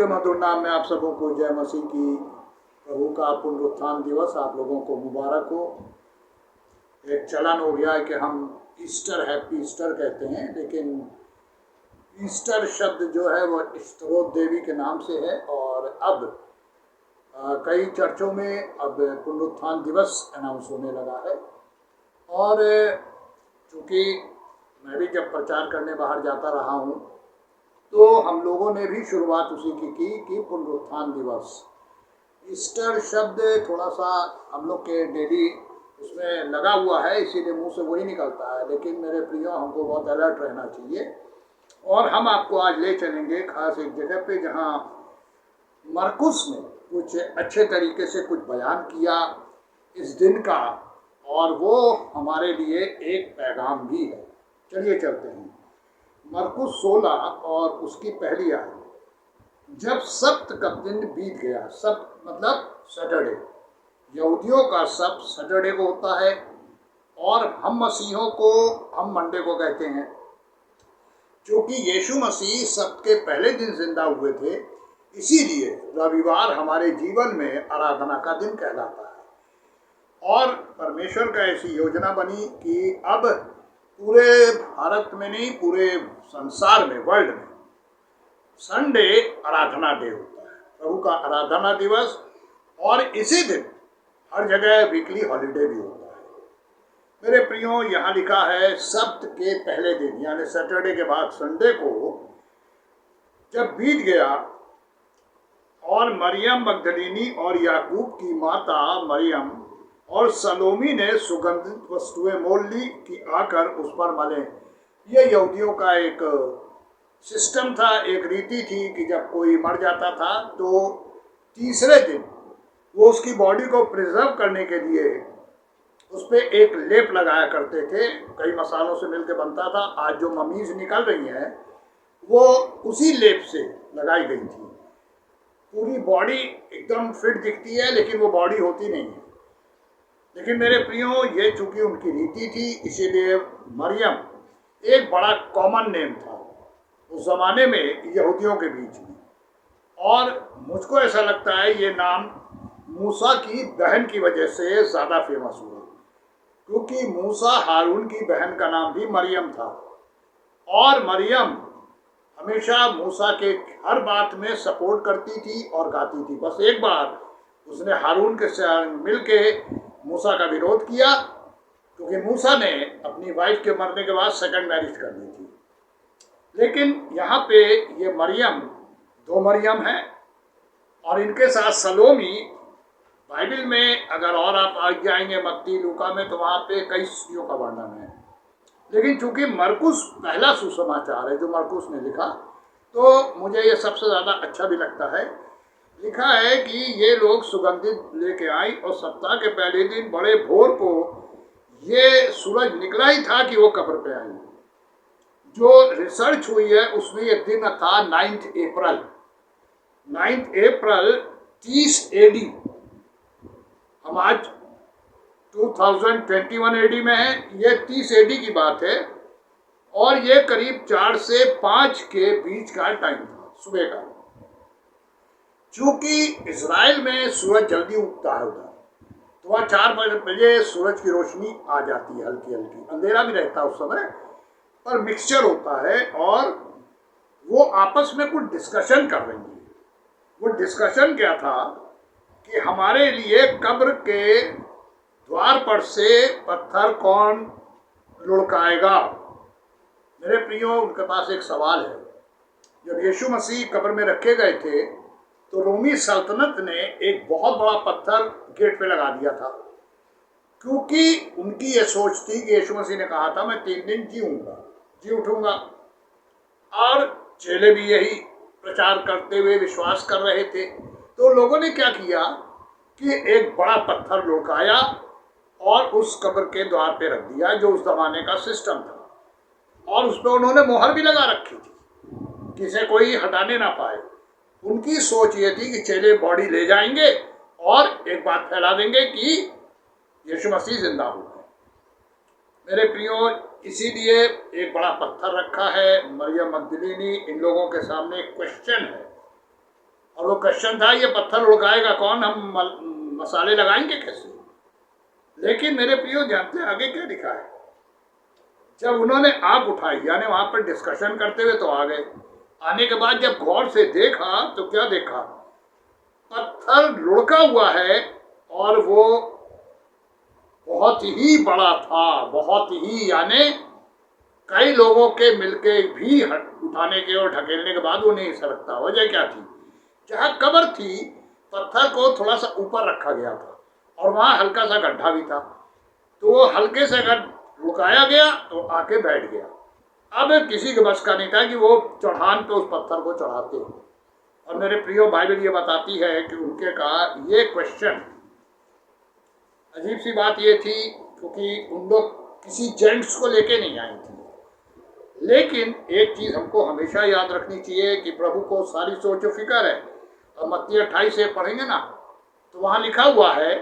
पवित्र मधुर नाम में आप सबों को जय मसीह की। प्रभु का पुनरुत्थान दिवस आप लोगों को मुबारक हो। एक चलन हो गया है कि हम ईस्टर हैप्पी ईस्टर कहते हैं, लेकिन ईस्टर शब्द जो है वो स्त्रोत देवी के नाम से है। और अब कई चर्चों में अब पुनरुत्थान दिवस अनाउंस होने लगा है। और चूँकि मैं भी जब प्रचार करने बाहर जाता रहा हूँ तो हम लोगों ने भी शुरुआत उसी की कि पुनरुत्थान दिवस। ईस्टर शब्द थोड़ा सा हम लोग के डेली उसमें लगा हुआ है, इसीलिए मुंह से वही निकलता है। लेकिन मेरे प्रियो, हमको बहुत अलर्ट रहना चाहिए। और हम आपको आज ले चलेंगे खास एक जगह पे जहाँ मरकुस ने कुछ अच्छे तरीके से कुछ बयान किया इस दिन का, और वो हमारे लिए एक पैगाम भी है। चलिए चलते हैं मरकुस 16 और उसकी पहली आयत। जब सब्त का दिन बीत गया, सब्त मतलब सैटरडे, यहूदियों का सब्त सैटरडे को होता है और हम मसीहों को हम मंडे को कहते हैं। क्योंकि यीशु मसीह सब्त के पहले दिन जिंदा हुए थे, इसीलिए रविवार हमारे जीवन में आराधना का दिन कहलाता है। और परमेश्वर का ऐसी योजना बनी कि अब पूरे भारत में नहीं, पूरे संसार में, वर्ल्ड में संडे आराधना डे होता है, प्रभु का आराधना दिवस। और इसी दिन हर जगह वीकली हॉलीडे भी होता है। मेरे प्रियो, यहाँ लिखा है सब्त के पहले दिन यानी सैटरडे के बाद संडे को जब बीत गया, और मरियम मगदलीनी और याकूब की माता मरियम और सलोमी ने सुगंधित वस्तुएं मोल ली कि आकर उस पर मलें। ये यहूदियों का एक सिस्टम था, एक रीति थी कि जब कोई मर जाता था तो तीसरे दिन वो उसकी बॉडी को प्रिजर्व करने के लिए उस पर एक लेप लगाया करते थे। कई मसालों से मिलकर बनता था। आज जो ममीज निकल रही हैं वो उसी लेप से लगाई गई थी। पूरी बॉडी एकदम फिट दिखती है, लेकिन वो बॉडी होती नहीं है। लेकिन मेरे प्रियो, ये चूंकि उनकी रीति थी, इसीलिए मरियम एक बड़ा कॉमन नेम था उस जमाने में यहूदियों के बीच में। और मुझको ऐसा लगता है ये नाम मूसा की बहन की वजह से ज़्यादा फेमस हुआ, क्योंकि मूसा हारून की बहन का नाम भी मरियम था। और मरियम हमेशा मूसा के हर बात में सपोर्ट करती थी और गाती थी। बस एक बार उसने हारून के साथ मिल के मूसा का विरोध किया, क्योंकि मूसा ने अपनी वाइफ के मरने के बाद सेकंड मैरिज कर ली थी। लेकिन यहाँ पे ये मरियम, दो मरियम हैं, और इनके साथ सलोमी। बाइबल में अगर और आप आ जाएंगे मत्ती लूका में तो वहाँ पे कई स्त्रियों का वर्णन है। लेकिन चूंकि मरकुस पहला सुसमाचार है जो मरकुस ने लिखा, तो मुझे ये सबसे ज़्यादा अच्छा भी लगता है। लिखा है कि ये लोग सुगंधित लेके आई और सप्ताह के पहले दिन बड़े भोर को ये सूरज निकला ही था कि वो कब्र पे आई। जो रिसर्च हुई है उसमें ये दिन था 9 अप्रैल 30 AD। हम आज 2021 AD में है, ये 30 AD की बात है। और ये करीब 4 से 5 के बीच का टाइम था, सुबह का। चूंकि इजराइल में सूरज जल्दी उगता है उधर, तो वहाँ 4 बजे सूरज की रोशनी आ जाती है, हल्की हल्की। अंधेरा भी रहता है उस समय, पर मिक्सचर होता है। और वो आपस में कुछ डिस्कशन कर रही है। वो डिस्कशन क्या था कि हमारे लिए कब्र के द्वार पर से पत्थर कौन लुढ़काएगा। मेरे प्रियो, उनके पास एक सवाल है। जब यीशु मसीह कब्र में रखे गए थे तो रोमी सल्तनत ने एक बहुत बड़ा पत्थर गेट पे लगा दिया था, क्योंकि उनकी ये सोच थी कि यीशु मसीह ने कहा था मैं 3 दिन जी उठूंगा। और चेले भी यही प्रचार करते हुए विश्वास कर रहे थे। तो लोगों ने क्या किया कि एक बड़ा पत्थर लुढ़काया और उस कब्र के द्वार पे रख दिया, जो उस जमाने का सिस्टम था। और उस पर उन्होंने मोहर भी लगा रखी थी, किसे कोई हटाने ना पाए। उनकी सोच ये थी कि चेले बॉडी ले जाएंगे और एक बात फैला देंगे कि यीशु मसीह जिंदा हो गए। मेरे प्रियो, इसीलिए एक बड़ा पत्थर रखा है। मरियम मगदलीनी, इन लोगों के सामने क्वेश्चन है और वो क्वेश्चन था ये पत्थर उड़काएगा कौन, हम मसाले लगाएंगे कैसे। लेकिन मेरे प्रियो जानते हैं आगे क्या लिखा है, जब उन्होंने आग उठाई यानी वहां पर डिस्कशन करते हुए तो आ गए, आने के बाद जब गौर से देखा तो क्या देखा, पत्थर लुढ़का हुआ है और वो बहुत ही बड़ा था, बहुत ही, यानी कई लोगों के मिलके भी उठाने के और ढकेलने के बाद वो नहीं सरकता। वजह क्या थी, जहाँ कब्र थी पत्थर को थोड़ा सा ऊपर रखा गया था और वहाँ हल्का सा गड्ढा भी था, तो वो हल्के से अगर रुकाया गया तो आके बैठ गया। अब किसी के बस का नहीं था कि वो चढ़ान पे उस पत्थर को चढ़ाते हैं। और मेरे प्रियो बाइबल ये बताती है कि उनके कहा ये क्वेश्चन, अजीब सी बात ये थी क्योंकि उन लोग किसी जेंट्स को लेके नहीं आई थी, लेकिन एक चीज हमको हमेशा याद रखनी चाहिए कि प्रभु को सारी सोच और फिक्र है। और मत्ती 28 से पढ़ेंगे ना तो वहां लिखा हुआ है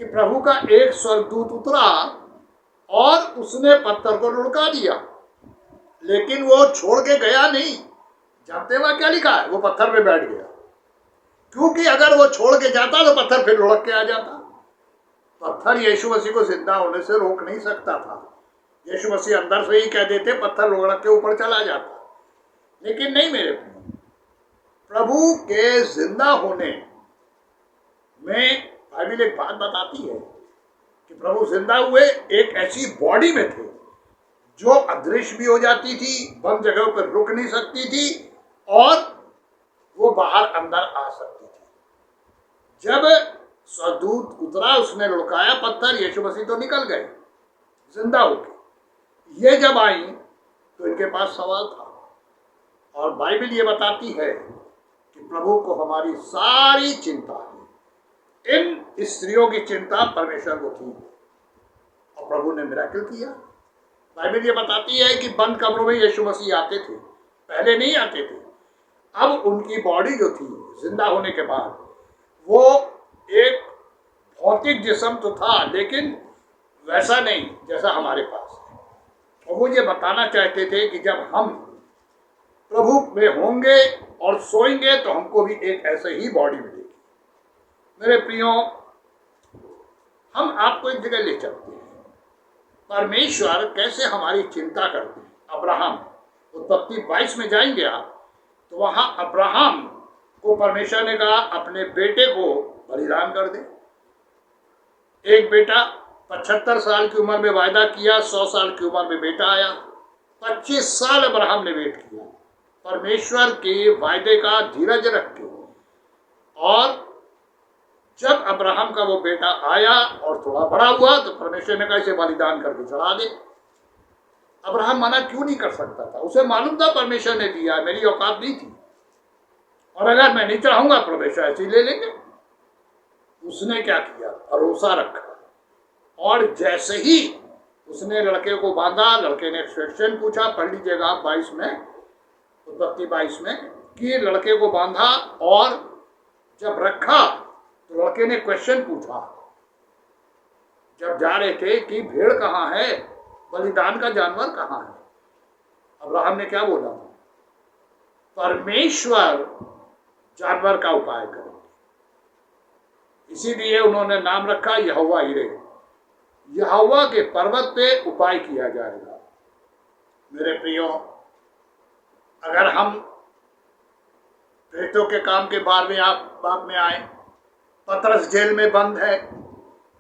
कि प्रभु का एक स्वर्गदूत उतरा और उसने पत्थर को लुढ़का दिया, लेकिन वो छोड़ के गया नहीं। जानते हुआ क्या लिखा है, वो पत्थर पे बैठ गया, क्योंकि अगर वो छोड़ के जाता तो पत्थर फिर लुढ़क के आ जाता। पत्थर यीशु मसीह को जिंदा होने से रोक नहीं सकता था। यीशु मसीह अंदर से ही कह देते पत्थर लुढ़क के ऊपर चला जाता, लेकिन नहीं मेरे प्रभु के जिंदा होने में बाइबल एक बात बताती है कि प्रभु जिंदा हुए एक ऐसी बॉडी में थे जो अदृश्य भी हो जाती थी, बंद जगहों पर रुक नहीं सकती थी और वो बाहर अंदर आ सकती थी। जब स्वदूत उतरा उसने लुढ़काया पत्थर, यीशु मसीह तो निकल गए जिंदा होके। ये जब आई तो इनके पास सवाल था, और बाइबल ये बताती है कि प्रभु को हमारी सारी चिंता है। इन स्त्रियों की चिंता परमेश्वर को थी और प्रभु ने मिराकल किया। बाइबल ये बताती है कि बंद कमरों में यीशु मसीह आते थे, पहले नहीं आते थे। अब उनकी बॉडी जो थी जिंदा होने के बाद वो एक भौतिक जिस्म तो था, लेकिन वैसा नहीं जैसा हमारे पास है। और वो ये बताना चाहते थे कि जब हम प्रभु में होंगे और सोएंगे तो हमको भी एक ऐसे ही बॉडी मिलेगी। मेरे प्रियो, हम आपको एक जगह ले चलते हैं, परमेश्वर कैसे हमारी चिंता करते हैं। अब्राहम, उत्पत्ति 22 में जाएंगे आप तो वहां अब्राहम को परमेश्वर ने कहा अपने बेटे को बलिदान कर दे। एक बेटा 75 साल की उम्र में वायदा किया, 100 साल की उम्र में बेटा आया। 25 साल अब्राहम ने वेट किया परमेश्वर के वायदे का धीरज रख के, और जब अब्राहम का वो बेटा आया और थोड़ा बड़ा हुआ तो परमेश्वर ने कहा इसे बलिदान करके चढ़ा दे। अब्राहम मना क्यों नहीं कर सकता था, उसे मालूम था परमेश्वर ने दिया, मेरी औकात नहीं थी, और अगर मैं नहीं चढ़ाऊंगा परमेश्वर ऐसे ही ले लेंगे। उसने क्या किया, भरोसा रखा, और जैसे ही उसने लड़के को बांधा, लड़के ने क्वेश्चन पूछा, पढ़ लीजिएगा आप 22 में, उत्पत्ति 22 में, कि लड़के को बांधा और जब रखा तो लड़के ने क्वेश्चन पूछा जब जा रहे थे कि भेड़ कहाँ है, बलिदान का जानवर कहाँ है। अब्राहम ने क्या बोला, परमेश्वर जानवर का उपाय करेंगे। इसीलिए उन्होंने नाम रखा यहोवा यिरे, यहोवा के पर्वत पे उपाय किया जाएगा। मेरे प्रियो, अगर हम प्रेतों के काम के बात में आए, पतरस जेल में बंद है,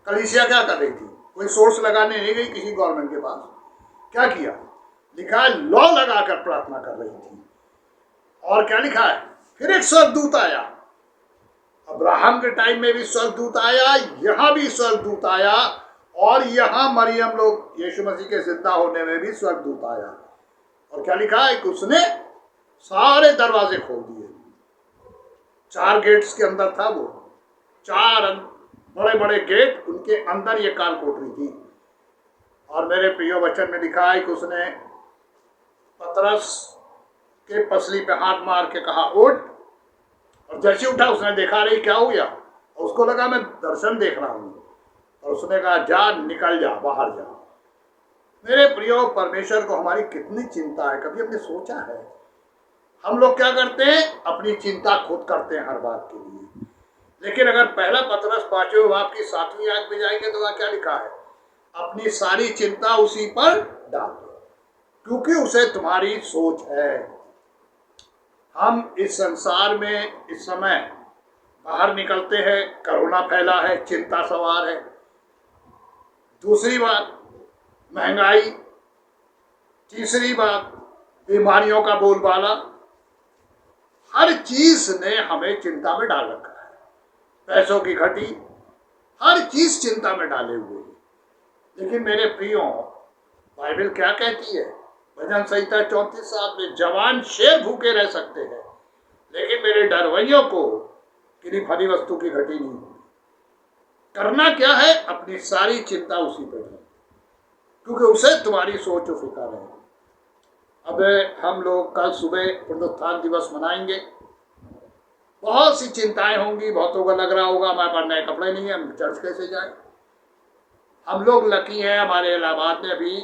कलीसिया क्या कर रही थी, कोई सोर्स लगाने नहीं गई किसी गवर्नमेंट के पास, क्या किया, लिखा है लॉ लगाकर प्रार्थना कर रही थी। और क्या लिखा है, फिर एक स्वर्गदूत आया। अब्राहम के टाइम में भी स्वर्गदूत आया, यहां भी स्वर्गदूत आया, और यहां मरियम लोग यीशु मसीह के जिंदा होने में भी स्वर्गदूत आया। और क्या लिखा है कि उसने सारे दरवाजे खोल दिए। 4 गेट्स के अंदर था वो, 4 बड़े बड़े गेट, उनके अंदर ये काल कोठरी थी। और मेरे प्रियो वचन में लिखा है कि उसने पतरस के पसली पे हाथ मार के कहा उठ, और जैसे उठा उसने देखा नहीं क्या हो गया, और उसको लगा मैं दर्शन देख रहा हूँ, और उसने कहा जा, निकल जा, बाहर जा। मेरे प्रियो, परमेश्वर को हमारी कितनी चिंता है, कभी हमने सोचा है हम लोग क्या करते हैं, अपनी चिंता खुद करते हैं हर बात के लिए। लेकिन अगर पहला पतरस 5वें बाब की 7वीं आयत में जाएंगे तो वहां क्या लिखा है, अपनी सारी चिंता उसी पर डाल दो क्योंकि उसे तुम्हारी सोच है। हम इस संसार में इस समय बाहर निकलते हैं, कोरोना फैला है, चिंता सवार है। दूसरी बात महंगाई, तीसरी बात बीमारियों का बोलबाला, हर चीज ने हमें चिंता में डाल रखा है। पैसों की घटी, हर चीज चिंता में डाले हुए है। लेकिन मेरे प्रियो, बाइबल क्या कहती है, भजन संहिता 34:7 में, जवान शेर भूखे रह सकते हैं लेकिन मेरे डरवैयों को किसी फली वस्तु की घटी नहीं होगी। करना क्या है, अपनी सारी चिंता उसी पर है क्योंकि उसे तुम्हारी सोच और फिक्र है। अब हम लोग कल सुबह पुनरुत्थान दिवस मनाएंगे। बहुत सी चिंताएं होंगी, बहुतों को लग रहा होगा हमारे पास नए कपड़े नहीं है, हम चर्च कैसे जाएं। हम लोग लकी हैं, हमारे इलाहाबाद में अभी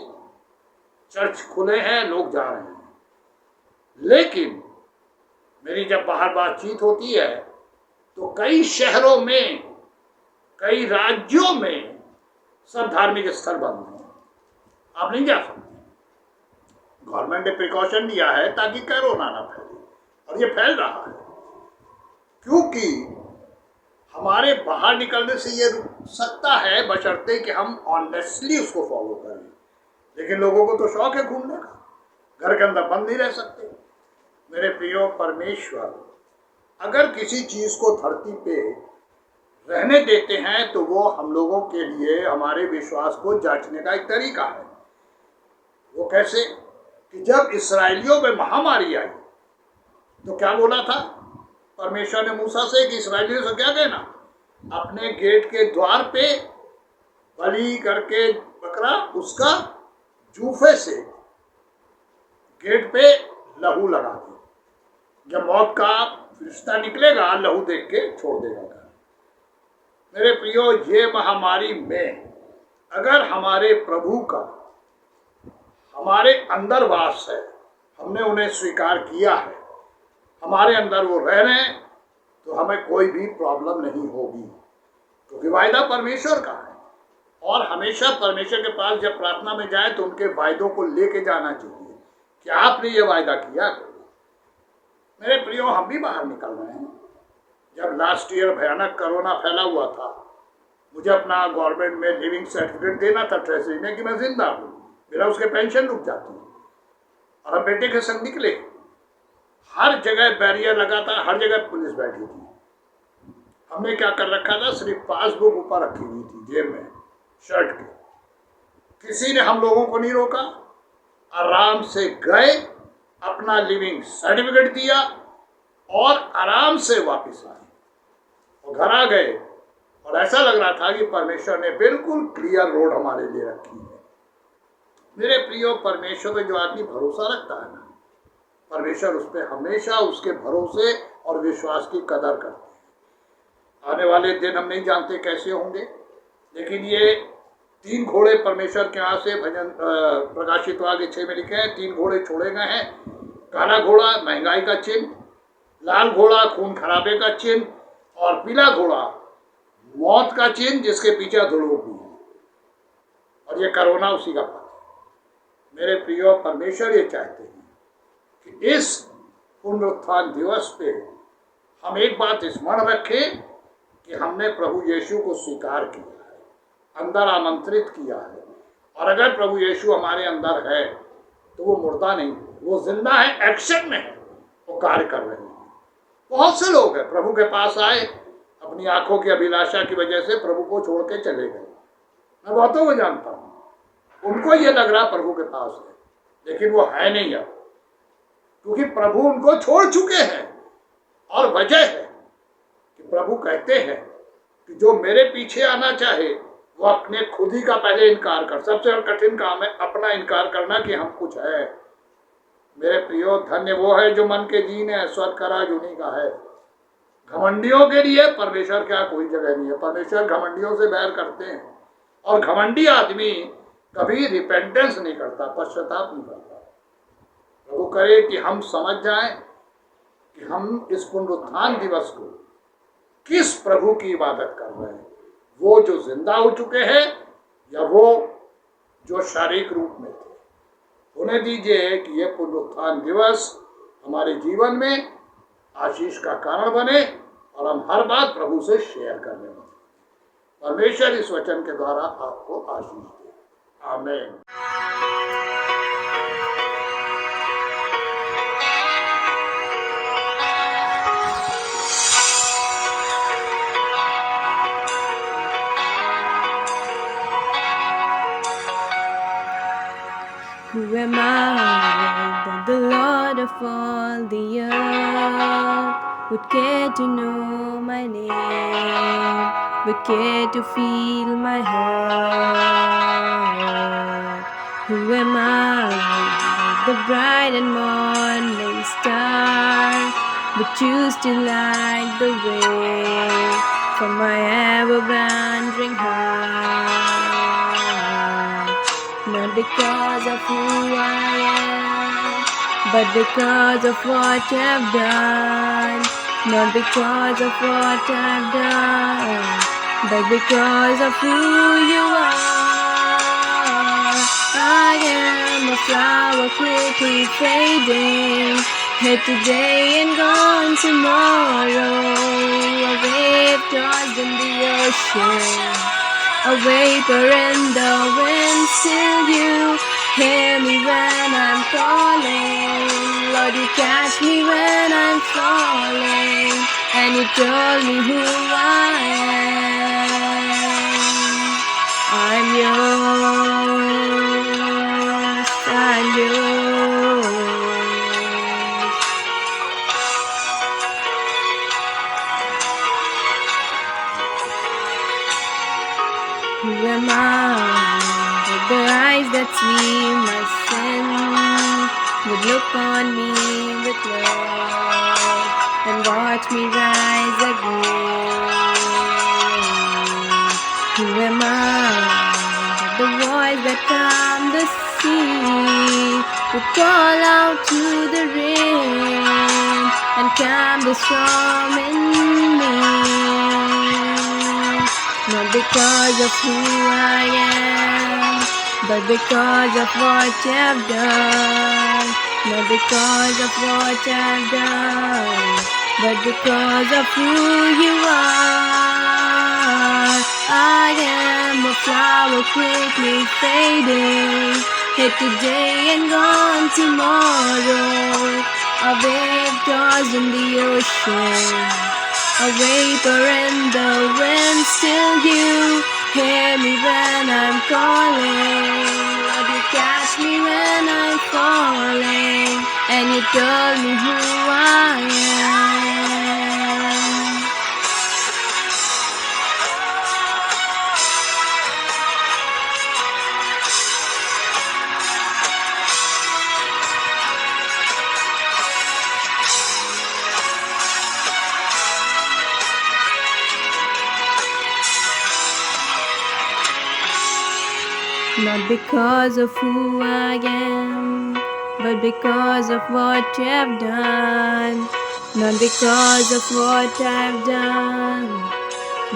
चर्च खुले हैं, लोग जा रहे हैं। लेकिन मेरी जब बाहर बातचीत होती है तो कई शहरों में, कई राज्यों में सब धार्मिक स्थल बंद हैं, आप नहीं जा सकते। गवर्नमेंट ने प्रिकॉशन लिया है ताकि कोरोना ना फैले, और ये फैल रहा है क्योंकि हमारे बाहर निकलने से ये रुक सकता है बशर्ते कि हम ऑनेस्टली उसको फॉलो करें। लेकिन लोगों को तो शौक है घूमने का, घर के अंदर बंद नहीं रह सकते। मेरे प्रियो, परमेश्वर अगर किसी चीज को धरती पे रहने देते हैं तो वो हम लोगों के लिए हमारे विश्वास को जांचने का एक तरीका है। वो कैसे कि जब इसराइलियों में महामारी आई तो क्या बोला था परमेश्वर ने मूसा से कि इसराइलियों से क्या कहना, अपने गेट के द्वार पे बलि करके बकरा, उसका जूफे से गेट पे लहू लगा दे, जब मौत का रिश्ता निकलेगा लहू देख के छोड़ देगा। मेरे प्रियो, ये महामारी में अगर हमारे प्रभु का हमारे अंदर वास है, हमने उन्हें स्वीकार किया है, हमारे अंदर वो रह रहे हैं, तो हमें कोई भी प्रॉब्लम नहीं होगी क्योंकि वायदा परमेश्वर का है। और हमेशा परमेश्वर के पास जब प्रार्थना में जाए तो उनके वायदों को लेके जाना चाहिए कि आपने ये वायदा किया। मेरे प्रियो, हम भी बाहर निकल रहे हैं। जब लास्ट ईयर भयानक कोरोना फैला हुआ था, मुझे अपना गवर्नमेंट में लिविंग सर्टिफिकेट देना था ट्रेजरी में कि मैं जिंदा हूँ, मेरा उसके पेंशन रुक जाती। और हम बेटे के संग निकले, हर जगह बैरियर लगा था, हर जगह पुलिस बैठी थी। हमने क्या कर रखा था, सिर्फ पासबुक ऊपर रखी हुई थी जेब में शर्ट के। किसी ने हम लोगों को नहीं रोका, आराम से गए, अपना लिविंग सर्टिफिकेट दिया और आराम से वापस आए और घर आ गए। और ऐसा लग रहा था कि परमेश्वर ने बिल्कुल क्लियर रोड हमारे लिए रखी है। मेरे प्रियो, परमेश्वर पे जो आदमी भरोसा रखता है ना, परमेश्वर उस पर हमेशा उसके भरोसे और विश्वास की कदर करते हैं। आने वाले दिन हम नहीं जानते कैसे होंगे, लेकिन ये 3 घोड़े परमेश्वर के यहाँ से भजन प्रकाशित वाक्य 6 में लिखे हैं, 3 घोड़े छोड़े गए हैं। काला घोड़ा महंगाई का चिन्ह, लाल घोड़ा खून खराबे का चिन्ह, और पीला घोड़ा मौत का चिन्ह जिसके पीछे धुड़ों भी है। और ये कोरोना उसी का पथ है। मेरे प्रियो, परमेश्वर ये चाहते हैं कि इस पुनरुत्थान दिवस पे हम एक बात स्मरण रखें कि हमने प्रभु यीशु को स्वीकार किया है, अंदर आमंत्रित किया है। और अगर प्रभु यीशु हमारे अंदर है तो वो मुर्दा नहीं, वो जिंदा है, एक्शन में है, वो कार्य कर रहे हैं। बहुत से लोग हैं प्रभु के पास आए, अपनी आंखों की अभिलाषा की वजह से प्रभु को छोड़ के चले गए। मैं बहुतों को जानता हूँ, उनको ये लग रहा प्रभु के पास है, लेकिन वो है नहीं अब, क्योंकि प्रभु उनको छोड़ चुके हैं। और वजह है कि प्रभु कहते हैं कि जो मेरे पीछे आना चाहे वो अपने खुद ही का पहले इनकार कर। सबसे कठिन काम है अपना इनकार करना कि हम कुछ है। मेरे प्रियो, धन्य वो है जो मन के जीन है, स्वर्ग का राज उन्हीं का है। घमंडियों के लिए परमेश्वर क्या कोई जगह नहीं है। परमेश्वर घमंडियों से बैर करते हैं, और घमंडी आदमी कभी रिपेंटेंस नहीं करता, पश्चाताप नहीं करता। प्रभु करे कि हम समझ जाएं कि हम इस पुनरुत्थान दिवस को किस प्रभु की इबादत कर रहे हैं, वो जो जिंदा हो चुके हैं या वो जो शारीरिक रूप में थे। उन्हें दीजिए कि यह पुनरुत्थान दिवस हमारे जीवन में आशीष का कारण बने और हम हर बात प्रभु से शेयर करने लगे। परमेश्वर इस वचन के द्वारा आपको आशीष दे। आमीन। Who am I that the Lord of all the earth would care to know my name, would care to feel my heart? Who am I that the bright and morning star would choose to light the way for my ever-wandering heart? Not because of who I am, but because of what I've done. Not because of what I've done, but because of who you are. I am a flower quickly fading, here today and gone tomorrow. A wave tossed in the ocean, a vapor in the wind. Still you hear me when I'm calling. Lord, you catch me when I'm falling, and you told me who I am. I'm yours, I'm yours. Who am I that the eyes that see my sin would look on me with love and watch me rise again? Who am I that the voice that calmed the sea would call out to the rain and calm the storm in me? Not because of who I am, but because of what I've done. Not because of what I've done, but because of who you are. I am a flower quickly fading, here today and gone tomorrow. A wave tossed in the ocean, a vapor in the wind. Still you hear me when I'm calling. Lord, you catch me when I'm falling, and you told me who I am. Not because of who I am, but because of what you have done. Not because of what I've done,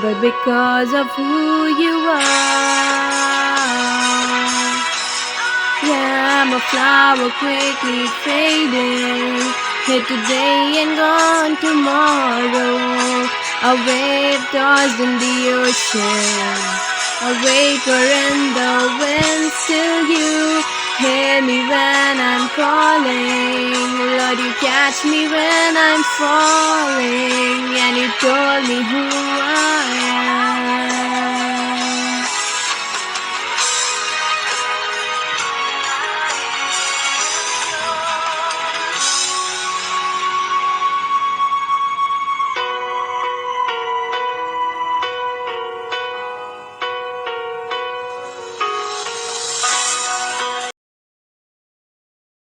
but because of who you are. Yeah, I'm a flower quickly fading, here today and gone tomorrow. A wave tossed in the ocean, a vapor in the wind. Still you hear me when I'm calling. Lord, you catch me when I'm falling, and you told me who I am.